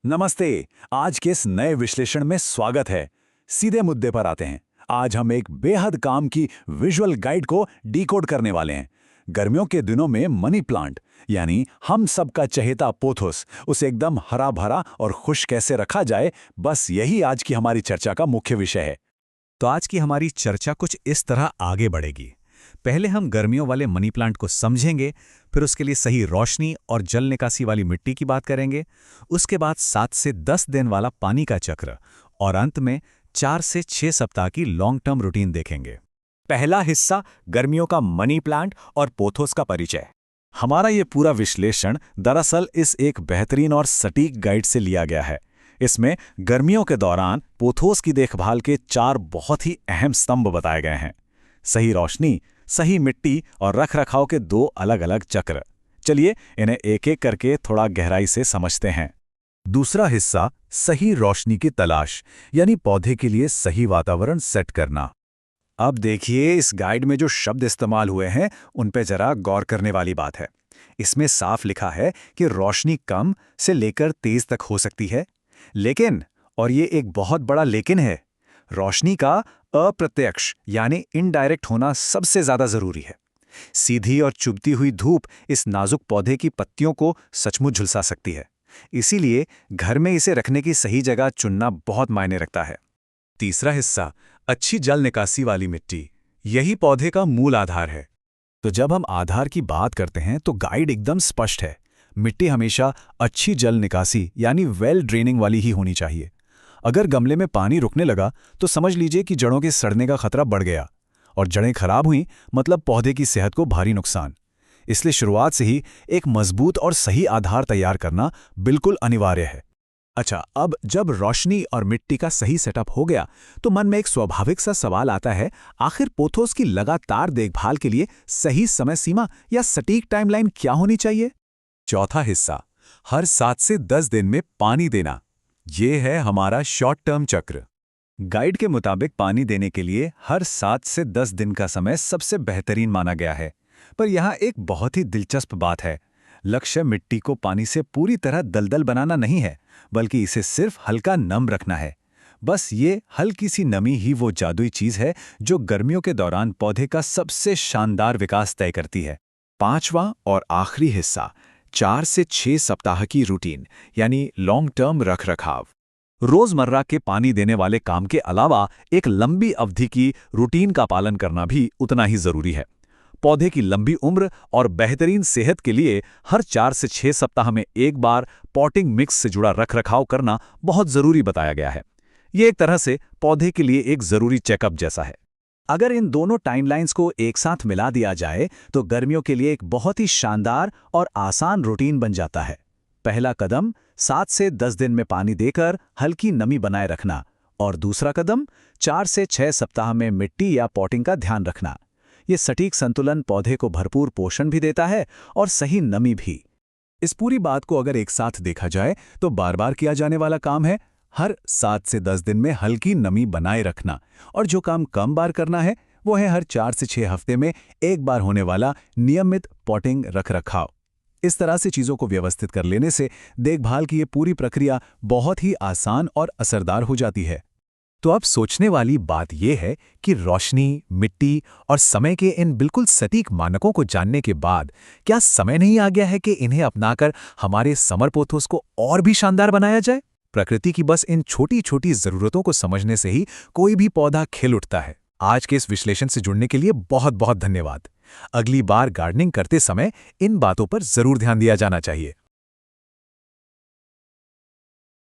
नमस्ते। आज के इस नए विश्लेषण में स्वागत है। सीधे मुद्दे पर आते हैं। आज हम एक बेहद काम की विजुअल गाइड को डिकोड करने वाले हैं। गर्मियों के दिनों में मनी प्लांट यानी हम सबका चहेता पोथोस उसे एकदम हरा भरा और खुश कैसे रखा जाए, बस यही आज की हमारी चर्चा का मुख्य विषय है। तो आज की हमारी चर्चा कुछ इस तरह आगे बढ़ेगी। पहले हम गर्मियों वाले मनी प्लांट को समझेंगे, फिर उसके लिए सही रोशनी और जल निकासी वाली मिट्टी की बात करेंगे, उसके बाद 7 से 10 दिन वाला पानी का चक्र और अंत में 4 से 6 सप्ताह की लॉन्ग टर्म रूटीन देखेंगे। पहला हिस्सा गर्मियों का मनी प्लांट और पोथोस का परिचय। हमारा ये पूरा विश्लेषण दरअसल इस एक बेहतरीन और सटीक गाइड से लिया गया है। इसमें गर्मियों के दौरान पोथोस की देखभाल के 4 बहुत ही अहम स्तंभ बताए गए हैं। सही रोशनी, सही मिट्टी और रखरखाव के 2 अलग अलग चक्र। चलिए इन्हें एक एक करके थोड़ा गहराई से समझते हैं। दूसरा हिस्सा सही रोशनी की तलाश, यानी पौधे के लिए सही वातावरण सेट करना। अब देखिए, इस गाइड में जो शब्द इस्तेमाल हुए हैं उन पे जरा गौर करने वाली बात है। इसमें साफ लिखा है कि रोशनी कम से लेकर तेज तक हो सकती है, लेकिन, और ये एक बहुत बड़ा लेकिन है, रोशनी का अप्रत्यक्ष यानी इनडायरेक्ट होना सबसे ज्यादा जरूरी है। सीधी और चुभती हुई धूप इस नाजुक पौधे की पत्तियों को सचमुच झुलसा सकती है। इसीलिए घर में इसे रखने की सही जगह चुनना बहुत मायने रखता है। तीसरा हिस्सा अच्छी जल निकासी वाली मिट्टी, यही पौधे का मूल आधार है। तो जब हम आधार की बात करते हैं तो गाइड एकदम स्पष्ट है। मिट्टी हमेशा अच्छी जल निकासी यानी वेल ड्रेनिंग वाली ही होनी चाहिए। अगर गमले में पानी रुकने लगा तो समझ लीजिए कि जड़ों के सड़ने का खतरा बढ़ गया, और जड़ें खराब हुई मतलब पौधे की सेहत को भारी नुकसान। इसलिए शुरुआत से ही एक मजबूत और सही आधार तैयार करना बिल्कुल अनिवार्य है। अच्छा, अब जब रोशनी और मिट्टी का सही सेटअप हो गया तो मन में एक स्वाभाविक सा सवाल आता है, आखिर पोथोस की लगातार देखभाल के लिए सही समय सीमा या सटीक टाइमलाइन क्या होनी चाहिए? चौथा हिस्सा हर 7 से 10 दिन में पानी देना, ये है हमारा शॉर्ट टर्म चक्र। गाइड के मुताबिक पानी देने के लिए हर 7 से 10 दिन का समय सबसे बेहतरीन माना गया है। पर यहाँ एक बहुत ही दिलचस्प बात है। लक्ष्य मिट्टी को पानी से पूरी तरह दलदल बनाना नहीं है, बल्कि इसे सिर्फ हल्का नम रखना है। बस ये हल्की सी नमी ही वो जादुई चीज है जो गर्मियों के दौरान पौधे का सबसे शानदार विकास तय करती है। पांचवा और आखिरी हिस्सा 4 से 6 सप्ताह की रूटीन यानी लॉन्ग टर्म रखरखाव। रोजमर्रा के पानी देने वाले काम के अलावा एक लंबी अवधि की रूटीन का पालन करना भी उतना ही जरूरी है। पौधे की लंबी उम्र और बेहतरीन सेहत के लिए हर 4 से 6 सप्ताह में एक बार पॉटिंग मिक्स से जुड़ा रखरखाव करना बहुत जरूरी बताया गया है। ये एक तरह से पौधे के लिए एक जरूरी चेकअप जैसा है। अगर इन दोनों टाइमलाइंस को एक साथ मिला दिया जाए तो गर्मियों के लिए एक बहुत ही शानदार और आसान रूटीन बन जाता है। पहला कदम 7 से 10 दिन में पानी देकर हल्की नमी बनाए रखना, और दूसरा कदम 4 से 6 सप्ताह में मिट्टी या पॉटिंग का ध्यान रखना। ये सटीक संतुलन पौधे को भरपूर पोषण भी देता है और सही नमी भी। इस पूरी बात को अगर एक साथ देखा जाए तो बार बार किया जाने वाला काम है हर 7 से 10 दिन में हल्की नमी बनाए रखना, और जो काम कम बार करना है वो है हर 4 से 6 हफ्ते में एक बार होने वाला नियमित पॉटिंग रखरखाव। इस तरह से चीज़ों को व्यवस्थित कर लेने से देखभाल की ये पूरी प्रक्रिया बहुत ही आसान और असरदार हो जाती है। तो अब सोचने वाली बात यह है कि रोशनी, मिट्टी और समय के इन बिल्कुल सटीक मानकों को जानने के बाद क्या समय नहीं आ गया है कि इन्हें अपनाकर हमारे समर पोथोस को और भी शानदार बनाया जाए? प्रकृति की बस इन छोटी छोटी जरूरतों को समझने से ही कोई भी पौधा खिल उठता है। आज के इस विश्लेषण से जुड़ने के लिए बहुत बहुत धन्यवाद। अगली बार गार्डनिंग करते समय इन बातों पर जरूर ध्यान दिया जाना चाहिए।